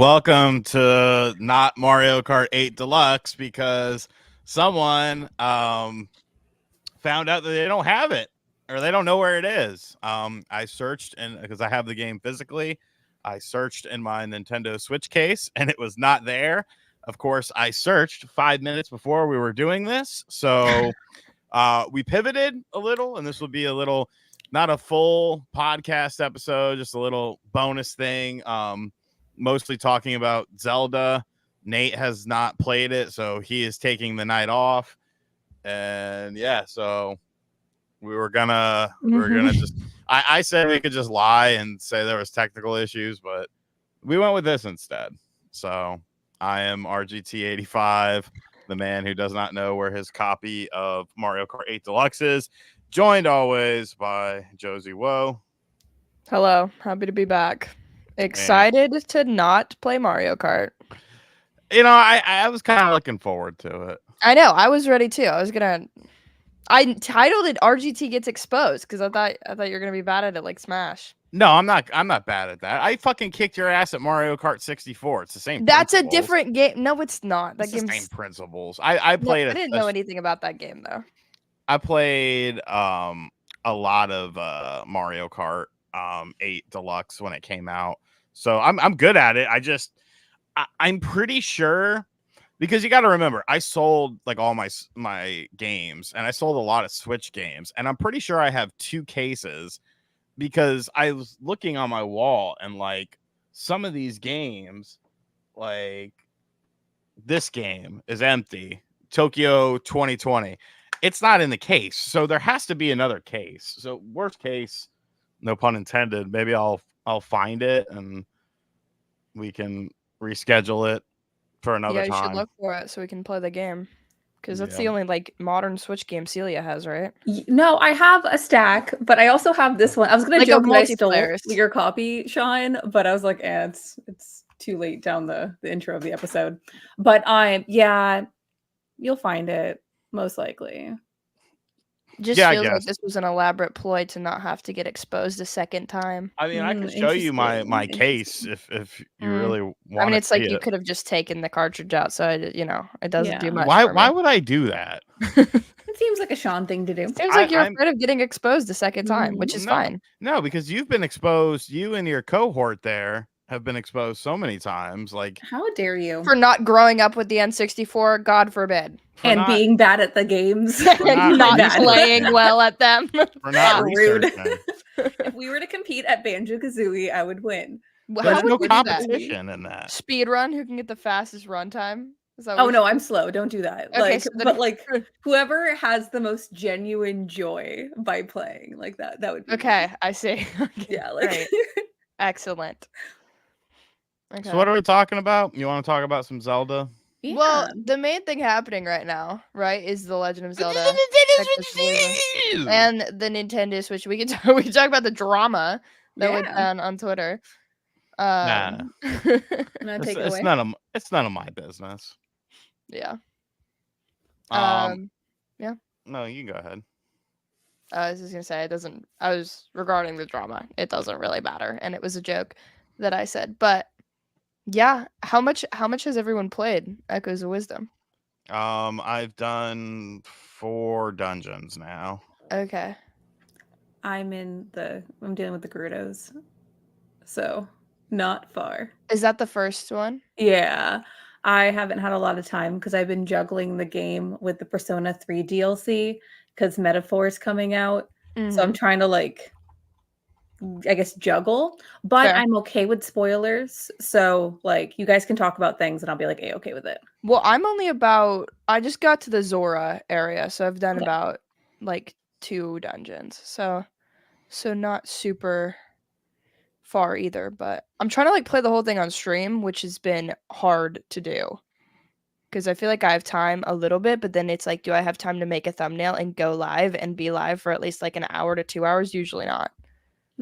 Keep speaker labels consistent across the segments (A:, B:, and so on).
A: Welcome to not Mario Kart 8 Deluxe because someone found out that they don't have it or they don't know where it is. I searched, and because I have the game physically, I searched in my Nintendo Switch case and it was not there. Of course, I searched 5 minutes before we were doing this. So we pivoted a little, and this will be a little, not a full podcast episode, just a little bonus thing. Mostly talking about Zelda. Nate has not played it, so he is taking the night off. And yeah, so we were gonna just I said we could just lie and say there was technical issues, but we went with this instead. So I am RGT85, the man who does not know where his copy of Mario Kart 8 Deluxe is, joined always by Josie Woah.
B: Hello, happy to be back. Excited to not play Mario Kart.
A: You know, I was kind of looking forward to it.
B: I know, I was ready too. I titled it RGT Gets Exposed because I thought you were gonna be bad at it like Smash.
A: No, I'm not bad at that. I fucking kicked your ass at Mario Kart 64. It's the same.
B: That's a different game. No, it's not.
A: That game's the same principles. I played.
B: I didn't know anything about that game though.
A: I played a lot of Mario Kart 8 Deluxe when it came out, so I'm good at it. I'm pretty sure, because you got to remember, I sold like all my games, and I sold a lot of Switch games, and I'm pretty sure I have 2 cases, because I was looking on my wall and like some of these games, like this game is empty. Tokyo 2020. It's not in the case. So there has to be another case. So worst case, no pun intended, maybe I'll find it and we can reschedule it for another time.
B: Yeah, you should look for it so we can play the game. Because that's the only like modern Switch game Celia has, right?
C: No, I have a stack, but I also have this one. I was gonna
B: Like
C: joke that I stole your copy, Sean, but I was like, it's too late down the intro of the episode. But you'll find it most likely.
B: Just feels like this was an elaborate ploy to not have to get exposed a second time.
A: I mean, I can show you my case if you really want.
B: I mean, it's like you could have just taken the cartridge out, so it doesn't do much.
A: Why would I do that?
C: It seems like a Sean thing to do.
B: It seems like you're afraid of getting exposed a second time, which is fine.
A: No, because you've been exposed. You and your cohort there have been exposed so many times. Like,
C: how dare you?
B: For not growing up with the N64, God forbid.
C: And being bad at the games.
B: And not playing well at them.
A: For not rude.
C: If we were to compete at Banjo-Kazooie, I would win.
A: There's no competition in that.
B: Speed run, who can get the fastest run time?
C: Oh no, I'm slow. Don't do that. Okay, but like whoever has the most genuine joy by playing, like that would be
B: okay. I see. Okay.
C: Yeah, like
B: excellent.
A: Okay. So what are we talking about? You want to talk about some Zelda?
B: Yeah. Well, the main thing happening right now, right, is the Legend of Zelda and the Nintendo Switch. We can talk about the drama that went down on Twitter.
A: Nah. It's none of my business.
B: Yeah.
A: Yeah. No, you go ahead.
B: I was just gonna say I was regarding the drama. It doesn't really matter, and it was a joke that I said. But yeah, how much has everyone played Echoes of Wisdom?
A: I've done 4 dungeons now.
B: Okay.
C: I'm dealing with the Gerudos, so not far.
B: Is that the first one?
C: Yeah. I haven't had a lot of time because I've been juggling the game with the Persona 3 DLC because Metaphor is coming out. Mm-hmm. So I'm trying to I guess juggle, but fair. I'm okay with spoilers. So like you guys can talk about things and I'll be like, okay with it.
B: Well, I just got to the Zora area. So I've done about like 2 dungeons. So not super far either, but I'm trying to play the whole thing on stream, which has been hard to do because I feel like I have time a little bit, but then it's like, do I have time to make a thumbnail and go live and be live for at least like an hour to 2 hours? Usually not.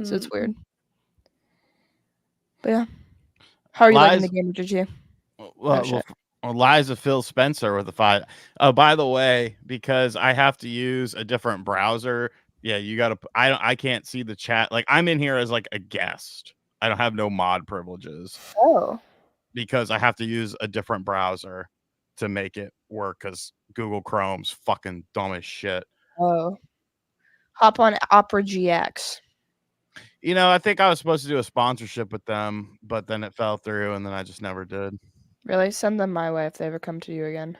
B: So it's weird. But yeah. How are you liking the game, Gigi?
A: Well, Liza Phil Spencer with a 5. Oh, by the way, because I have to use a different browser. Yeah, you gotta. I can't see the chat. Like I'm in here as like a guest. I don't have no mod privileges.
B: Oh.
A: because I have to use a different browser to make it work because Google Chrome's fucking dumb as shit.
B: Oh. Hop on Opera GX.
A: I think I was supposed to do a sponsorship with them, but then it fell through, and then I just never did.
B: Really? Send them my way if they ever come to you again.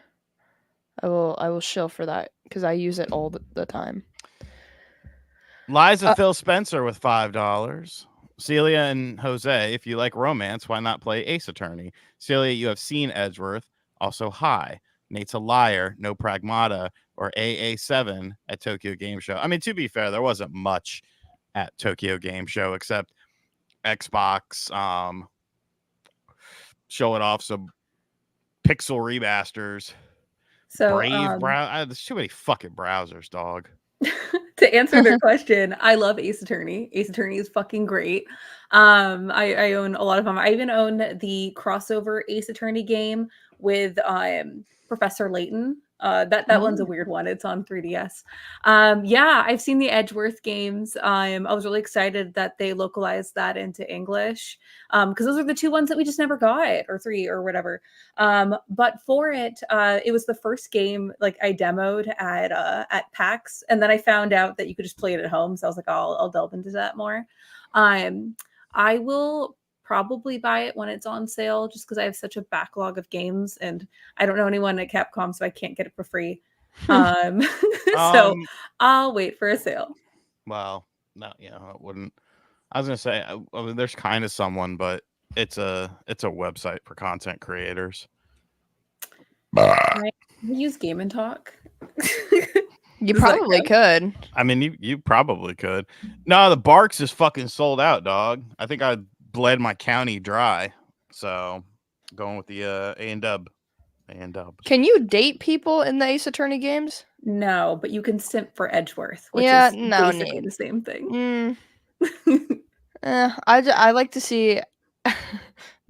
B: I will shill for that because I use it all the time.
A: Liza Phil Spencer with $5. Celia and Jose, if you like romance, why not play Ace Attorney? Celia, you have seen Edgeworth. Also, hi. Nate's a liar. No Pragmata or AA7 at Tokyo Game Show. I mean, to be fair, there wasn't much at Tokyo Game Show except Xbox showing off some pixel remasters.
C: So,
A: Brave there's too many fucking browsers, dog.
C: to answer their question, I love Ace Attorney. Ace Attorney is fucking great. I own a lot of them. I even own the crossover Ace Attorney game with Professor Layton. That one's a weird one. It's on 3DS. Yeah, I've seen the Edgeworth games. I was really excited that they localized that into English because those are the two ones that we just never got, or three or whatever. But for it, it was the first game like I demoed at PAX, and then I found out that you could just play it at home. So I was like, oh, I'll delve into that more. I will probably buy it when it's on sale just because I have such a backlog of games and I don't know anyone at Capcom, so I can't get it for free. So I'll wait for a sale.
A: Well, no, it wouldn't. I was gonna say, I mean, there's kind of someone, but it's a website for content creators.
C: Can I use Game and Talk?
B: You probably could.
A: I mean, you probably could. No, the Barks is fucking sold out, dog. I think I bled my county dry. So going with the A&W.
B: Can you date people in the Ace Attorney games?
C: No, but you can simp for Edgeworth, which is basically the same thing.
B: I like to see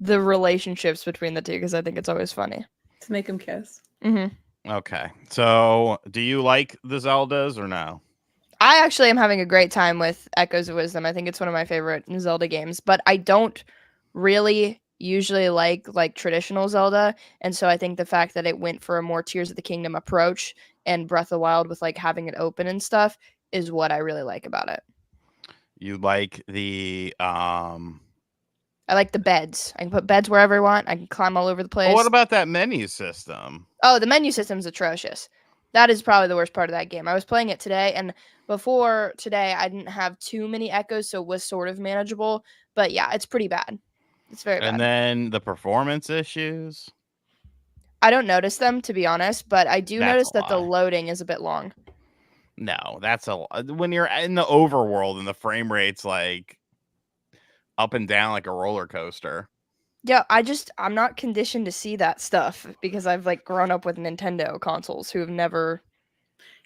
B: the relationships between the two because I think it's always funny.
C: To make them kiss.
B: Mm-hmm.
A: Okay. So do you like the Zeldas or no?
B: I actually am having a great time with Echoes of Wisdom. I think it's one of my favorite Zelda games, but I don't really usually like traditional Zelda, and so I think the fact that it went for a more Tears of the Kingdom approach and Breath of the Wild with like having it open and stuff is what I really like about it.
A: You like the
B: I like the beds. I can put beds wherever I want. I can climb all over the place.
A: Well, what about that menu system?
B: Oh, the menu system's atrocious. That is probably the worst part of that game. I was playing it today, and before today, I didn't have too many echoes, so it was sort of manageable. But yeah, it's pretty bad. It's very bad.
A: And then the performance issues?
B: I don't notice them, to be honest, but I do notice that the loading is a bit long.
A: No, when you're in the overworld and the frame rate's like up and down like a roller coaster.
B: Yeah, I'm not conditioned to see that stuff because I've like grown up with Nintendo consoles who have never.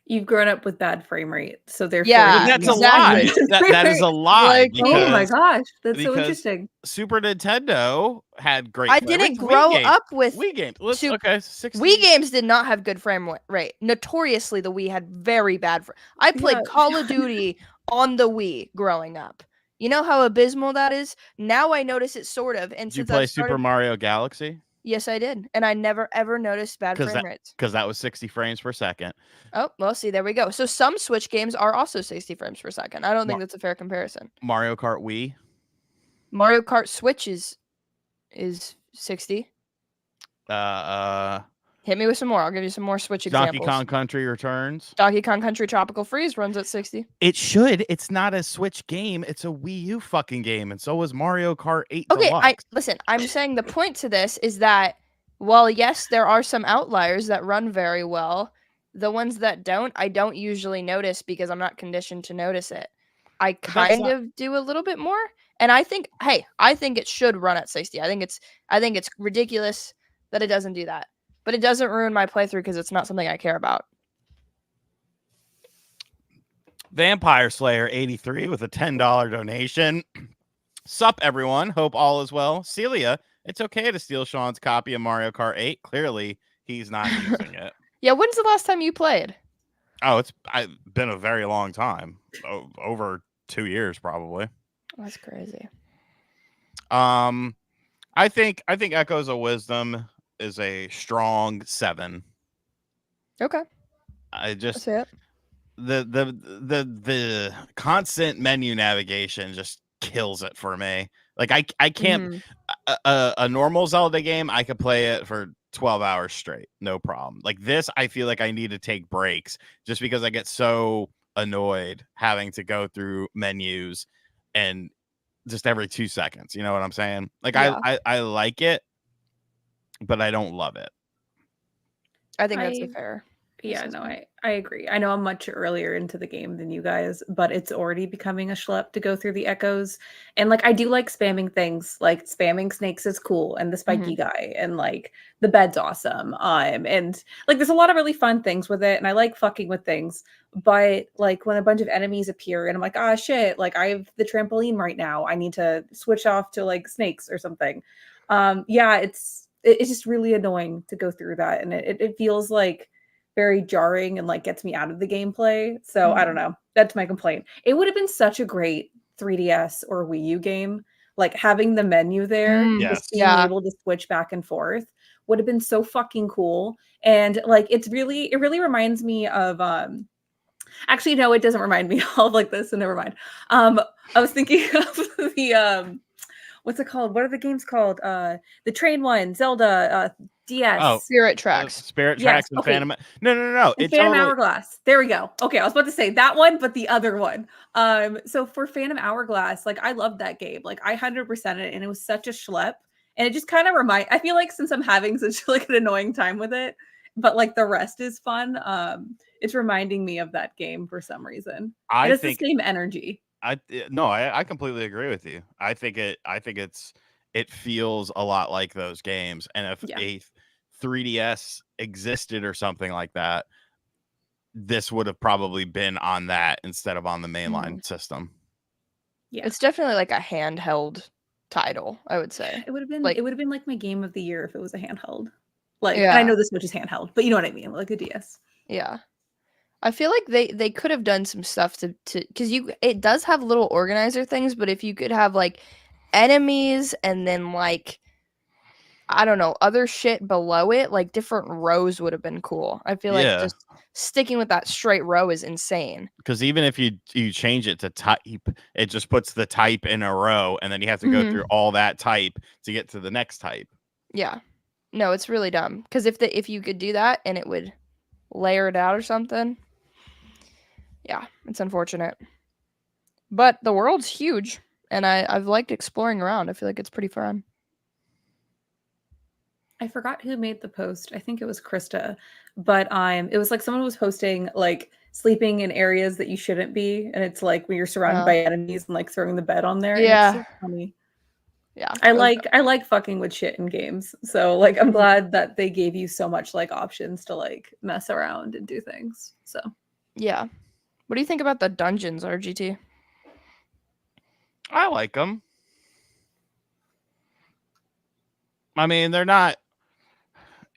C: You've grown up with bad frame rate, so therefore
A: that's a lie. That is a lie.
C: Oh my gosh, that's so interesting.
A: Super Nintendo had great.
B: I didn't grow up with
A: Wii games.
B: Wii games did not have good frame rate. Notoriously, the Wii had very bad. I played Call of Duty on the Wii growing up. You know how abysmal that is? Now I notice it sort of. And
A: did you play Super Mario Galaxy?
B: Yes, I did. And I never, ever noticed bad frame rates.
A: Because that was 60 frames per second.
B: Oh, well, see, there we go. So some Switch games are also 60 frames per second. I don't think that's a fair comparison.
A: Mario Kart Wii?
B: Mario Kart Switch is 60. Hit me with some more. I'll give you some more Switch examples.
A: Donkey Kong Country Returns.
B: Donkey Kong Country Tropical Freeze runs at 60.
A: It should. It's not a Switch game. It's a Wii U fucking game. And so was Mario Kart 8
B: Deluxe. Listen, I'm saying the point to this is that while, yes, there are some outliers that run very well, the ones that don't, I don't usually notice because I'm not conditioned to notice it. I kind of do a little bit more. And I think it should run at 60. I think it's ridiculous that it doesn't do that. But it doesn't ruin my playthrough because it's not something I care about.
A: Vampire Slayer 83 with a $10 donation. Sup, everyone. Hope all is well. Celia, it's okay to steal Sean's copy of Mario Kart 8. Clearly, he's not using it.
B: Yeah, when's the last time you played?
A: Oh, it's been a very long time. Over 2 years, probably.
B: That's crazy.
A: I think Echoes of Wisdom is a strong 7.
B: Okay,
A: I
B: I
A: just
B: see it.
A: the constant menu navigation just kills it for me. Like I can't
B: Mhm.
A: a normal Zelda game, I could play it for 12 hours straight, no problem. Like this, I feel like I need to take breaks just because I get so annoyed having to go through menus and just every 2 seconds. You know what I'm saying? Like
B: Yeah.
A: I like it, but I don't love it.
B: I think that's a
C: I
B: fair
C: Yeah, no,
B: assessment.
C: I agree. I know I'm much earlier into the game than you guys, but it's already becoming a schlep to go through the echoes. And like I do like spamming things. Like spamming snakes is cool and the spiky
B: Mhm.
C: guy and like the bed's awesome. And like there's a lot of really fun things with it and I like fucking with things. But like when a bunch of enemies appear and I'm like, ah shit, like I have the trampoline right now. I need to switch off to like snakes or something. Yeah, it's just really annoying to go through that and it feels like very jarring and like gets me out of the gameplay. So I don't
B: Mhm.
C: know. That's my complaint. It would have been such a great 3DS or Wii U game. Like having the menu there, just
A: Yes.
C: being
B: Yeah.
C: able to switch back and forth would have been so fucking cool. And like it really reminds me of actually no, it doesn't remind me of like this, so never mind. I was thinking of the what's it called? What are the games called? The train one, Zelda,
A: Oh,
C: DS.
B: Spirit Tracks.
A: Spirit
C: Yes.
A: Tracks and
C: Okay.
A: Phantom. No.
C: And
A: It
C: Phantom
A: totally.
C: Hourglass. There we go. Okay, I was about to say that one, but the other one. So for Phantom Hourglass, like I loved that game. Like I 100% it, and it was such a schlep. And it just kind of I feel like since I'm having such like an annoying time with it, but like the rest is fun. It's reminding me of that game for some reason. It
A: I
C: has the
A: think
C: same energy.
A: I completely agree with you. It feels a lot like those games. And if
C: Yeah.
A: a 3DS existed or something like that, this would have probably been on that instead of on the mainline
B: Mhm.
A: system.
C: Yeah.
B: It's definitely like a handheld title, I would say.
C: It
B: Like,
C: would have been like my game of the year if it was a handheld. Like, and I
B: yeah,
C: know this Switch is handheld, but you know what I mean, like a DS.
B: yeah. I feel like they could have done some stuff to because it does have little organizer things, but if you could have like enemies and then like I don't know, other shit below it, like different rows would have been cool. I feel like
A: Yeah.
B: just sticking with that straight row is insane.
A: Because even if you change it to type, it just puts the type in a row, and then you have to go
B: Mhm.
A: through all that type to get to the next type.
B: Yeah. No, it's really dumb. Because if you could do that and it would layer it out or something, yeah, it's unfortunate. But the world's huge, and I've liked exploring around. I feel like it's pretty fun.
C: I forgot who made the post. I think it was Krista, but it was like someone was posting like sleeping in areas that you shouldn't be, and it's like when you're surrounded
B: Uh,
C: by enemies and like throwing the bed on there, and it's
B: yeah,
C: so funny.
B: yeah. It was
C: I like fucking with shit in games, so like I'm
B: Mhm.
C: glad that they gave you so much like options to like mess around and do things. So
B: Yeah. What do you think about the dungeons, RGT?
A: I like them. I mean, they're not,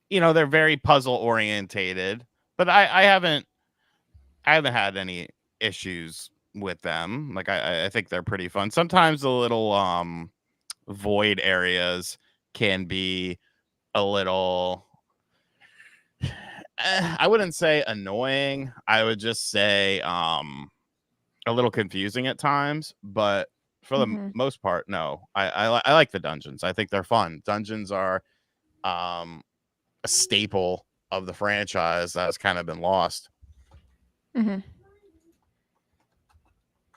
A: they're very puzzle orientated, but I haven't had any issues with them. Like I think they're pretty fun. Sometimes the little void areas can be a little I wouldn't say annoying. I would just say a little confusing at times, but for the
B: Mhm.
A: most part, no. I like the dungeons. I think they're fun. Dungeons are a staple of the franchise that's kind of been lost.
B: Mhm.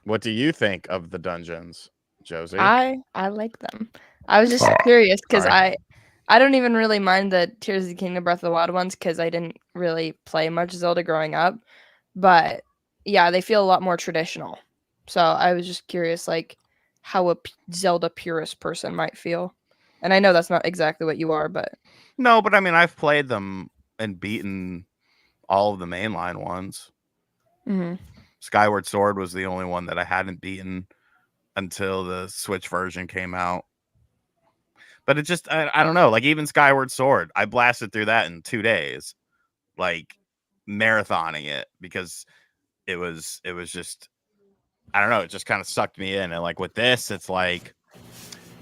A: What do you think of the dungeons, Josie?
B: I like them. I was just curious because
A: Sorry.
B: I don't even really mind the Tears of the Kingdom Breath of the Wild ones because I didn't really play much Zelda growing up. But yeah, they feel a lot more traditional. So I was just curious, like how a Zelda purist person might feel. And I know that's not exactly what you are, but
A: No, but I mean, I've played them and beaten all of the mainline ones.
B: mhm.
A: Skyward Sword was the only one that I hadn't beaten until the Switch version came out. But it just, I don't know. Like even Skyward Sword, I blasted through that in 2 days, like marathoning it because it was just, I don't know. It just kind of sucked me in. And like with this, it's like,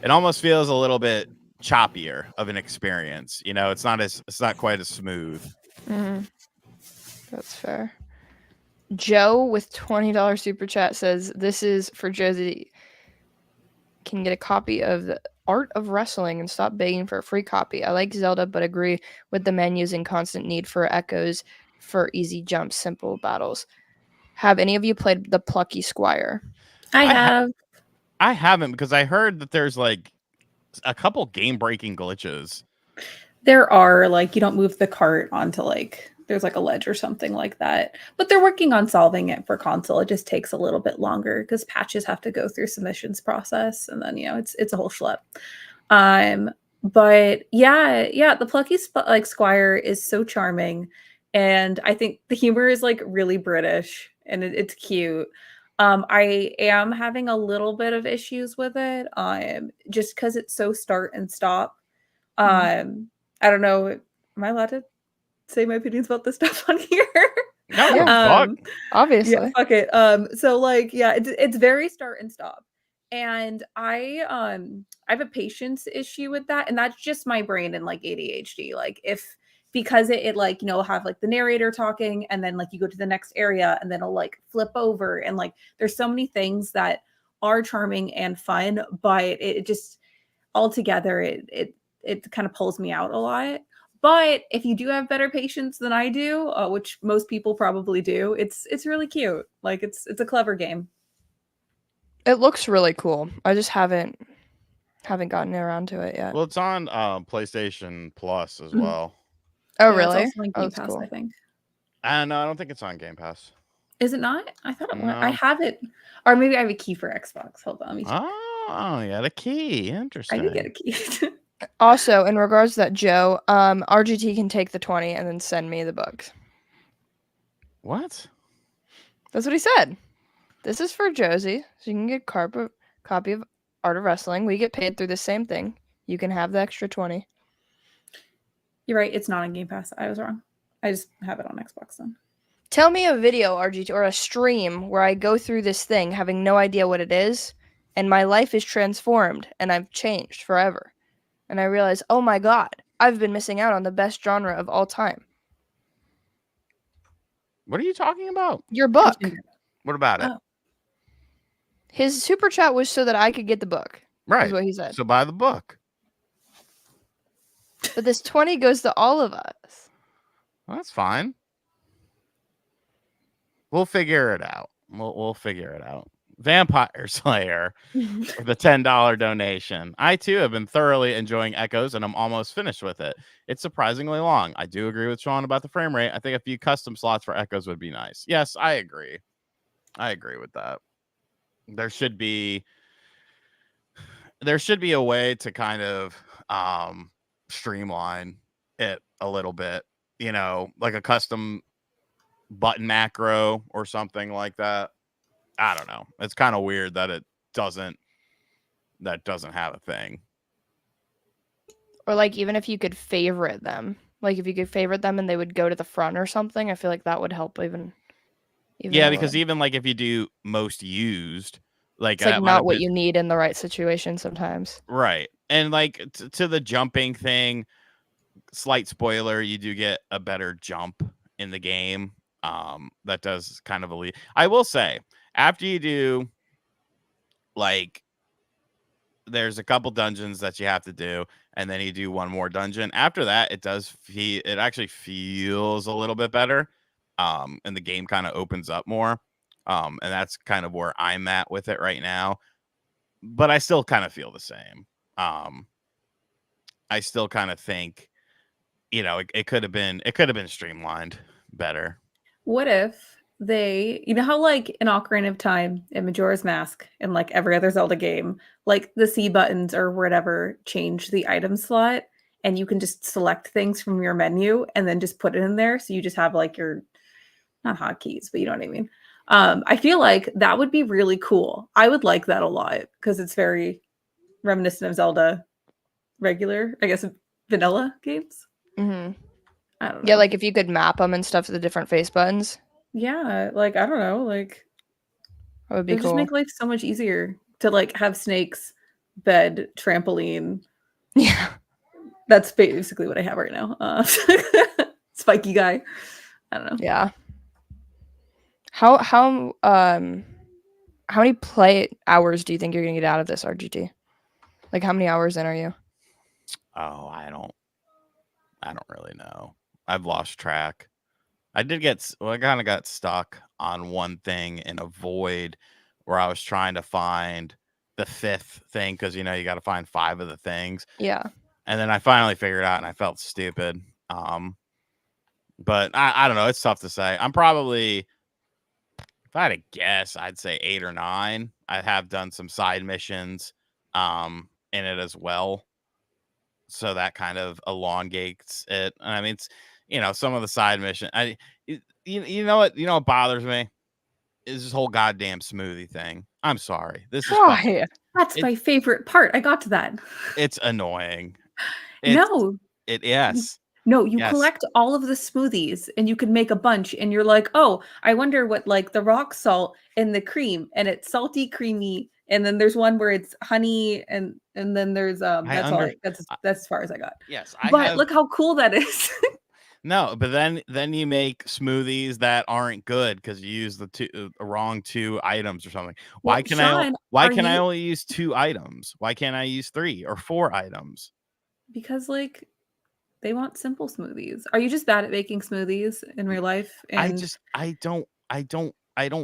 A: it almost feels a little bit choppier of an experience. You know, it's not quite as smooth.
B: Mm-hmm. That's fair. Joe with $20 super chat says, "This is for Josie. Can get a copy of the Art of Wrestling and stop begging for a free copy. I like Zelda, but agree with the menus and constant need for echoes for easy jumps, simple battles. Have any of you played the Plucky Squire?"
C: I
A: I
C: have.
A: I haven't, because I heard that there's like a couple game breaking glitches.
C: There are, like, you don't move the cart onto, like, there's like a ledge or something like that. But they're working on solving it for console. It just takes a little bit longer because patches have to go through submissions process, and then it's a whole schlep. But yeah, the Plucky Squire is so charming, and I think the humor is like really British, and it's cute. I am having a little bit of issues with it, just because it's so start and stop. I don't know. Am I allowed to say my opinions about this stuff on here?
A: No,
B: Yeah.
A: fuck.
B: Obviously.
C: Yeah, fuck it. So like, yeah, it's very start and stop. And I have a patience issue with that. And that's just my brain and like ADHD. Like if because it like, have like the narrator talking and then like you go to the next area and then it'll like flip over and like there's so many things that are charming and fun, but it just altogether it kind of pulls me out a lot. But if you do have better patience than I do, which most people probably do, it's really cute. Like it's a clever game.
B: It looks really cool. I just haven't gotten around to it yet.
A: Well, it's on PlayStation Plus as
C: Mhm.
A: well.
B: Oh,
C: Yeah, it's
B: really?
C: also on
B: Oh,
C: Game
B: that's
C: Pass,
B: cool.
C: I think.
A: No, I don't think it's on Game Pass.
C: Is it not? I thought it was. I
A: No.
C: have it, or maybe I have a key for Xbox. Hold on, let me check.
A: Oh, yeah, the key. Interesting.
C: I did get a key.
B: Also, in regards to that, Joe, RGT can take the 20 and then send me the books.
A: What?
B: That's what he said. This is for Josie, so you can get a copy of Art of Wrestling. We get paid through the same thing. You can have the extra 20.
C: You're right. It's not on Game Pass. I was wrong. I just have it on Xbox then.
B: Tell me a video, RGT, or a stream where I go through this thing having no idea what it is, and my life is transformed, and I've changed forever. And I realize, oh my god, I've been missing out on the best genre of all time.
A: What are you talking about?
B: Your book.
A: What about it?
C: Oh.
B: His super chat was so that I could get the book.
A: Right.
B: Is what he said.
A: So buy the book.
B: But this 20 goes to all of us.
A: Well, that's fine. We'll figure it out. We'll figure it out. Vampire Slayer for the $10 donation. I too have been thoroughly enjoying Echoes, and I'm almost finished with it. It's surprisingly long. I do agree with Sean about the frame rate. I think a few custom slots for Echoes would be nice. Yes, I agree. I agree with that. There should be a way to kind of streamline it a little bit, like a custom button macro or something like that. I don't know. It's kind of weird that it doesn't have a thing.
B: Or like even if you could favorite them. Like if you could favorite them and they would go to the front or something, I feel like that would help even
A: Yeah, because even like if you do most used, like
B: it's like
A: that
B: not what you need in the right situation sometimes.
A: Right. And like to the jumping thing, slight spoiler, you do get a better jump in the game. That does kind of elite. I will say, after you do, like, there's a couple dungeons that you have to do, and then you do one more dungeon. After that, it actually feels a little bit better. And the game kind of opens up more. And that's kind of where I'm at with it right now. But I still kind of feel the same. I still kind of think, it could have been streamlined better.
C: What if they, how like in Ocarina of Time, in Majora's Mask, and like every other Zelda game, like the C buttons or whatever change the item slot, and you can just select things from your menu and then just put it in there. So you just have like your, not hotkeys, but you know what I mean. I feel like that would be really cool. I would like that a lot because it's very reminiscent of Zelda regular, I guess, vanilla games.
B: Mm-hmm.
C: I don't know.
B: Yeah, like if you could map them and stuff to the different face buttons.
C: Yeah, like I don't know, like
B: that would be cool.
C: Just make life so much easier to like have snakes, bed, trampoline,
B: Yeah.
C: That's basically what I have right now. Spiky guy. I don't know.
B: Yeah. How many play hours do you think you're gonna get out of this RGT? Like, how many hours in are you?
A: Oh, I don't really know. I've lost track. I kind of got stuck on one thing in a void where I was trying to find the 5th thing because you got to find 5 of the things.
B: Yeah.
A: And then I finally figured it out and I felt stupid. But I don't know. It's tough to say. I'm probably, if I had to guess, I'd say 8 or 9. I have done some side missions in it as well. So that kind of elongates it. And I mean, it's, some of the side mission. You know what bothers me is this whole goddamn smoothie thing. I'm sorry. This is
B: Why?
C: That's my favorite part. I got to that.
A: It's annoying. Yes.
C: No, you
A: Yes.
C: collect all of the smoothies and you can make a bunch and you're like, oh, I wonder what like the rock salt and the cream and it's salty, creamy, and then there's one where it's honey and then there's that's as far as I got.
A: Yes,
C: look how cool that is.
A: No, but then you make smoothies that aren't good because you use the wrong 2 items or something. Why can I only use 2 items? Why can't I use 3 or 4 items?
C: Because like they want simple smoothies. Are you just bad at making smoothies in real life? And
A: I don't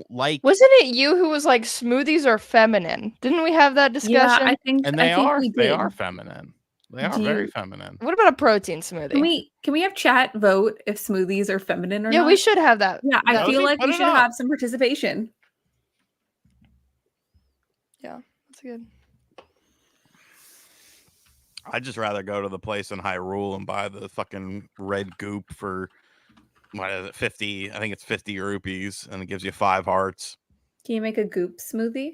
A: like.
B: Wasn't it you who was like smoothies are feminine? Didn't we have that discussion?
C: Yeah, I think
A: And they are
C: are
A: feminine. They are very feminine.
B: What about a protein smoothie?
C: Can we have chat vote if smoothies are feminine or not?
B: Yeah, we should have that.
C: Yeah, I feel like we should have some participation.
B: Yeah, that's good.
A: I'd just rather go to the place in Hyrule and buy the fucking red goop for, what is it, 50? I think it's 50 rupees, and it gives you 5 hearts.
C: Can you make a goop smoothie?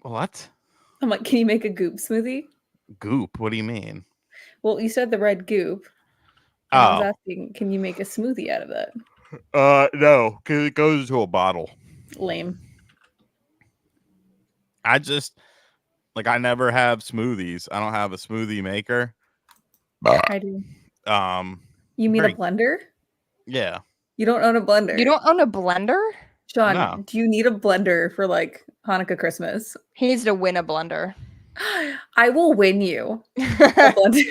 A: What?
C: I'm like, can you make a goop smoothie?
A: Goop? What do you mean?
C: Well, you said the red goop. I was asking, can you make a smoothie out of that?
A: No, because it goes into a bottle.
C: Lame.
A: I never have smoothies. I don't have a smoothie maker.
C: I do. You mean a blender?
A: Yeah.
C: You don't own a blender.
B: You don't own a blender?
C: Sean,
A: No.
C: Do you need a blender for like Hanukkah Christmas?
B: He needs to win a blender.
C: I will win you a blender.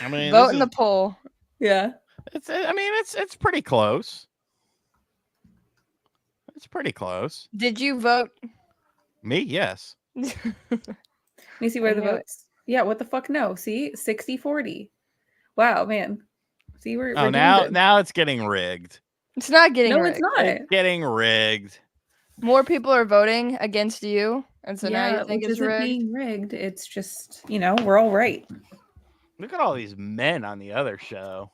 A: I mean,
B: vote in the poll.
C: Yeah.
A: It's pretty close. It's pretty close.
B: Did you vote?
A: Me? Yes.
C: Let me see where the votes. Yeah, what the fuck? No. See? 60-40. Wow, man. See, we're
A: now it's getting rigged.
B: It's not getting rigged.
C: No, it's not.
A: It's getting rigged.
B: More people are voting against you, and so now you think it's rigged?
C: Being rigged. It's just, we're all right.
A: Look at all these men on the other show.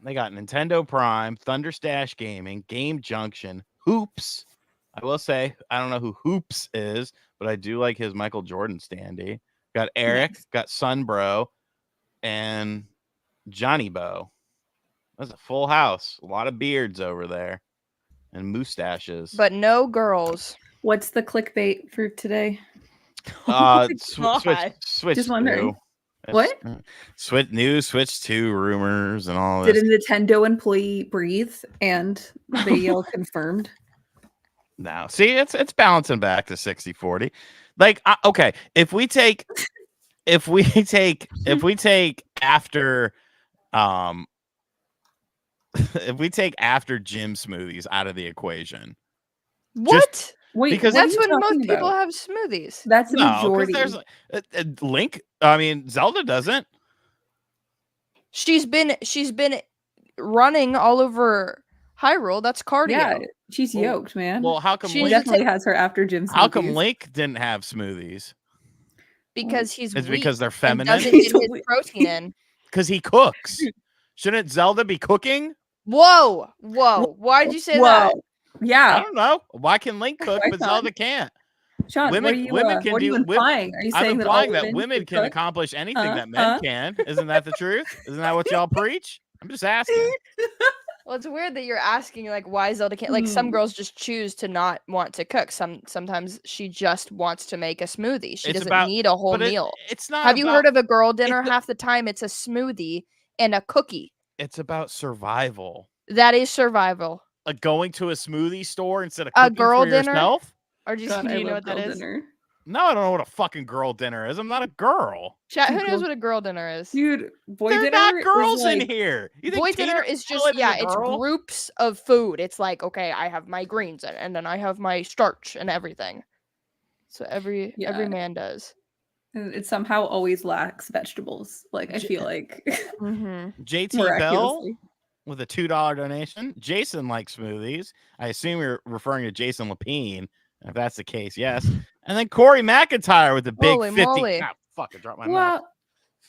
A: They got Nintendo Prime, Thunderstash Gaming, Game Junction, Hoops. I will say, I don't know who Hoops is, but I do like his Michael Jordan standee. Got Eric, got Sunbro, and Johnny Bo. That's a full house. A lot of beards over there and mustaches.
B: But no girls.
C: What's the clickbait for today?
A: Switch
C: just wondering.
A: What? Switch 2 rumors and all this.
C: Did a Nintendo employee breathe and they yell confirmed?
A: No. See, it's balancing back to 60-40. Like, okay, if we take after if we take after gym smoothies out of the equation.
B: What?
C: Wait,
B: because that's when most people have smoothies.
C: That's the majority.
A: There's Link. I mean, Zelda doesn't.
B: She's been running all over Hyrule. That's cardio.
C: Yeah, she's yoked, man.
A: Well, how come
C: she definitely has her after gym smoothies?
A: How come Link didn't have smoothies?
B: Because he's
A: it's
B: weak
A: because they're feminine.
B: Doesn't get his protein in.
A: Because he cooks. Shouldn't Zelda be cooking?
B: Whoa! Why'd you say that?
C: Yeah,
A: I don't know. Why can Link cook but Zelda can't?
C: Sean,
A: women
C: can do.
A: Implying?
C: Are you saying
A: that women can accomplish anything that men can? Isn't that the truth? Isn't that what y'all preach? I'm just asking.
B: Well, it's weird that you're asking like why Zelda can't. Like some girls just choose to not want to cook. Sometimes she just wants to make a smoothie. She
A: It's
B: doesn't
A: about,
B: need a whole
A: but
B: meal.
A: it's not
B: Have you
A: about.
B: heard of a girl dinner?
A: It's,
B: Half the time it's a smoothie and a cookie.
A: it's about survival.
B: That is survival.
A: Like going to a smoothie store instead of
B: A
A: cooking
B: girl
A: for
B: dinner?
A: yourself.
B: Or do
C: God, I
B: you know
C: love
B: what that
C: girl
B: is?
C: dinner.
A: No, I don't know what a fucking girl dinner is. I'm not a girl.
B: Chat, who
C: Dude,
B: knows what a girl dinner is?
C: Dude, boy
A: They're
C: dinner
A: not
C: is
A: girls
C: like
A: in here. You think
B: Boy dinner
A: Tater
B: is
A: Salad
B: just
A: is a
B: it's
A: girl?
B: groups of food. It's like, okay, I have my greens and then I have my starch and everything. So every man does.
C: and it somehow always lacks vegetables. Like I feel like
B: Mm-hmm.
A: JT Bell
C: miraculously.
A: with a $2 donation. Jason likes smoothies. I assume you're referring to Jason Lapine. If that's the case, yes. And then Corey McIntyre with the big
B: Holy
A: 50.
B: moly.
A: Ah, fuck, I dropped my mouse.
C: Well,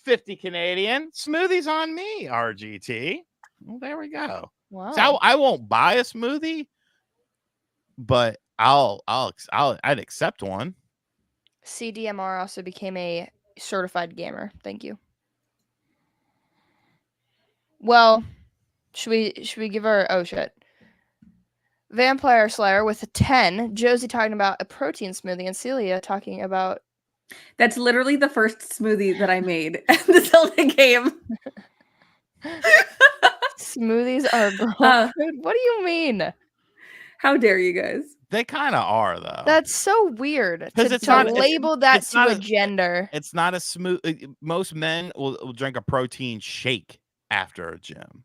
A: 50 Canadian. Smoothies on me, RGT. Well, there we go.
B: Wow.
A: So I won't buy a smoothie, but I'd accept one.
B: CDMR also became a certified gamer. Thank you. Well, should we give her oh shit. Vampire Slayer with a 10. Josie talking about a protein smoothie and Celia talking about
C: that's literally the first smoothie that I made in the Zelda game.
B: smoothies are girl food. What do you mean?
C: How dare you guys?
A: They kind of are though.
B: That's so weird
A: 'Cause
B: to,
A: it's
B: to
A: not-
B: label that
A: it's
B: to
A: not
B: a gender.
A: It's not a smooth. Most men will drink a protein shake after a gym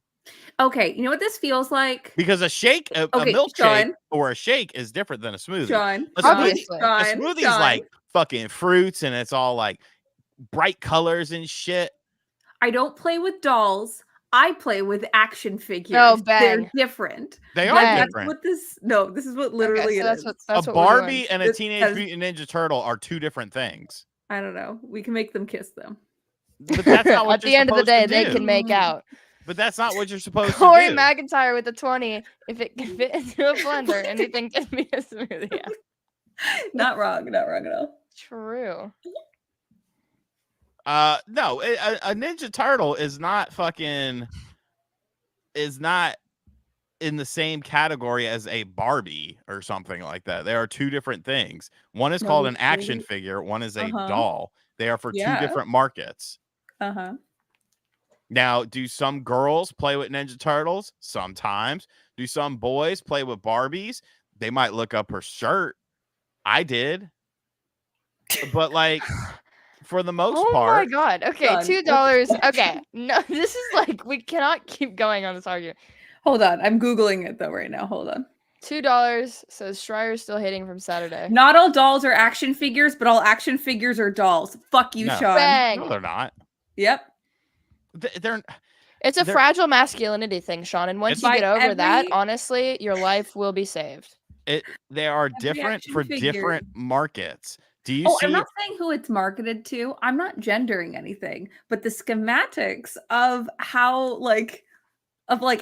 C: Okay, you know what this feels like?
A: because a shake, a
C: Okay,
A: milkshake
C: Sean.
A: or a shake is different than a smoothie.
C: Sean,
A: A
C: Sean,
B: Obviously.
A: a
C: Sean,
A: smoothie's
C: Sean.
A: like fucking fruits and it's all like bright colors and shit.
C: I don't play with dolls. I play with action figures.
B: Oh,
C: They're
B: bang.
C: different.
A: They are
B: Bang.
C: That's
A: different.
C: what this. No, this is what literally
B: Okay, so
C: it
B: that's
C: is.
B: what that's
A: A
B: what we're doing.
A: Barbie and a
C: This
A: Teenage
C: has-
A: Mutant Ninja Turtle are two different things.
C: I don't know. We can make them kiss them.
A: But that's not what
B: At the end of the day, they can make out.
A: But that's not what you're supposed
B: Corey
A: to do.
B: McIntyre with a 20. If it can fit into a blender, anything can be a smoothie. Yeah.
C: Not wrong. Not wrong at all.
B: True.
A: No, a Ninja Turtle is not in the same category as a Barbie or something like that. They are two different things. One is
C: No,
A: called
C: we
A: an action
C: truly-
A: figure. One is a
C: Uh-huh.
A: doll. They are for two
C: Yeah.
A: different markets.
C: Uh-huh.
A: Now, do some girls play with Ninja Turtles? Sometimes. Do some boys play with Barbies? They might look up her shirt. I did. But like for the most
B: Oh
A: part.
B: my god. Okay,
C: Done.
B: $2. Okay. No, this is like we cannot keep going on this argument.
C: Hold on. I'm Googling it though right now. Hold on.
B: $2 says Schreier's still hating from Saturday.
C: Not all dolls are action figures, but all action figures are dolls. Fuck you,
A: No.
C: Sean.
B: Bang.
A: No, they're not.
C: Yep.
A: They're
B: It's a
A: they're-
B: fragile masculinity thing, Sean. And once
A: It's
B: you get
C: by
B: over that,
C: every-
B: honestly, your life will be saved.
A: they are different
C: action
A: for
C: figure.
A: different markets. Do you
C: Oh,
A: see
C: I'm not saying who it's marketed to. I'm not gendering anything, but the schematics of how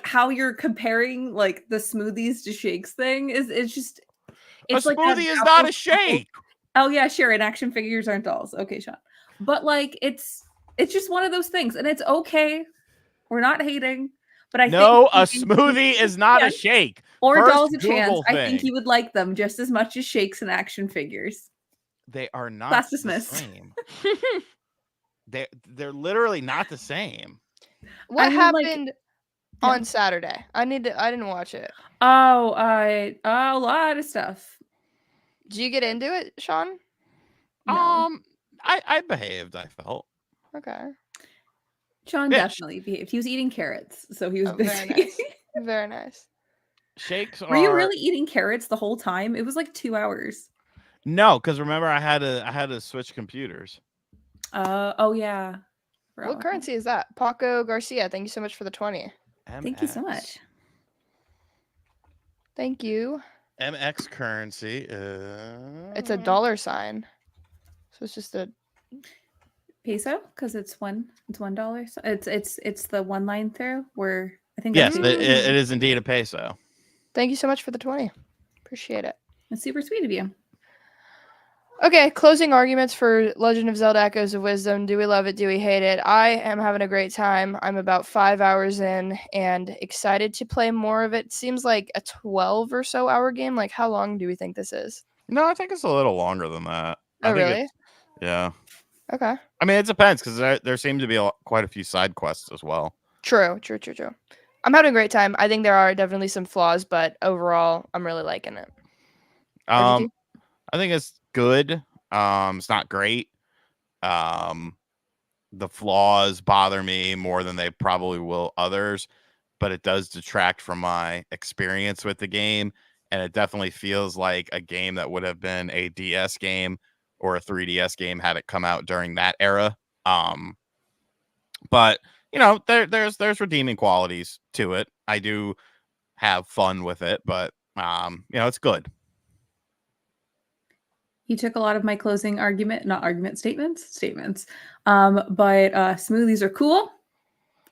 C: how you're comparing like the smoothies to shakes thing is just
A: a
C: like
A: smoothie is not a shake?
C: Oh yeah, sure. And action figures aren't dolls. Okay, Sean. But like it's just one of those things, and it's okay. We're not hating, but I
A: No, a
C: think
A: smoothie is not a
C: chance,
A: shake.
C: or
A: First
C: dolls a chance.
A: Google
C: I think
A: thing.
C: you would like them just as much as shakes and action figures.
A: They are not
C: Class
A: the
C: dismissed.
A: same. They're literally not the same.
B: What
C: I mean, like-
B: happened
C: Yeah.
B: on Saturday? I didn't watch it.
C: Oh, a lot of stuff.
B: Did you get into it, Sean?
C: No.
A: I behaved, I felt.
B: Okay.
C: Sean
A: Fish.
C: definitely behaved. He was eating carrots, so he was
B: Oh, very
C: busy.
B: nice. Very nice.
A: Shakes
C: Were you
A: are-
C: really eating carrots the whole time? It was like 2 hours.
A: No, because remember I had to switch computers.
C: Oh yeah. Forgot
B: What
C: about
B: currency is that? Paco Garcia, thank you so much for the 20.
C: that. Thank you so
A: MX.
C: much.
B: Thank you.
A: MX currency.
B: It's a dollar sign. So it's just a
C: Peso, because it's $1. So it's the one line through where I think
A: Yes,
C: that's
A: it is indeed a peso.
B: thank you so much for the 20. Appreciate it.
C: That's super sweet of you.
B: Okay, closing arguments for Legend of Zelda Echoes of Wisdom. Do we love it? Do we hate it? I am having a great time. I'm about 5 hours in and excited to play more of it. Seems like a 12 or so hour game. Like, how long do we think this is?
A: No, I think it's a little longer than that.
B: Oh,
A: I think
B: really?
A: it's yeah.
B: Okay.
A: I mean, it depends because there seem to be quite a few side quests as well.
B: True. I'm having a great time. I think there are definitely some flaws, but overall, I'm really liking it. RGT?
A: I think it's good. It's not great. The flaws bother me more than they probably will others, but it does detract from my experience with the game. And it definitely feels like a game that would have been a DS game or a 3DS game had it come out during that era. But you know, there's redeeming qualities to it. I do have fun with it, but you know, it's good.
C: You took a lot of my closing argument, not argument, statements. But smoothies are cool.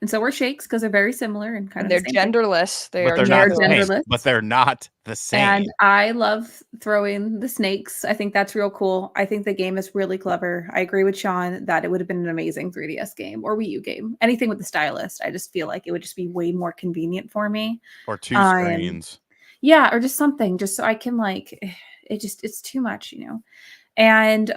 C: And so are shakes because they're very similar and kind
B: And
C: of
B: they're
C: the same thing.
B: genderless. They
A: But
B: are
A: they're not the
B: genderless.
A: same. But they're not the same.
C: And I love throwing the snakes. I think that's real cool. I think the game is really clever. I agree with Sean that it would have been an amazing 3DS game or Wii U game. Anything with the stylus. I just feel like it would just be way more convenient for me.
A: Or two screens.
C: Yeah, or just something just so I can like it's too much, you know. And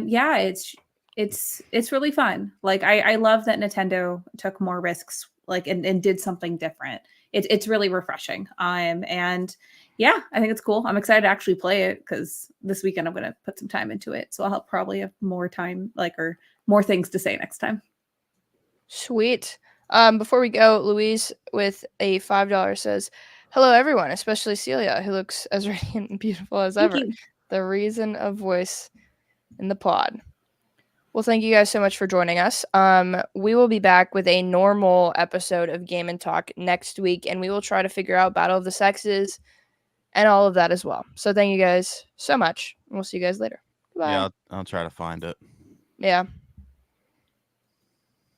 C: yeah, it's really fun. Like I love that Nintendo took more risks like and did something different. It's really refreshing. And yeah, I think it's cool. I'm excited to actually play it because this weekend I'm gonna put some time into it. So I'll probably have more time, like or more things to say next time.
B: Sweet. Before we go, Louise with a $5 says, "Hello, everyone, especially Celia, who looks as radiant and beautiful as
C: Thank
B: ever.
C: you.
B: The reason of voice in the pod." Well, thank you guys so much for joining us. We will be back with a normal episode of Game and Talk next week, and we will try to figure out Battle of the Sexes and all of that as well. So thank you guys so much, and we'll see you guys later. Goodbye.
A: Yeah, I'll try to find it.
B: Yeah.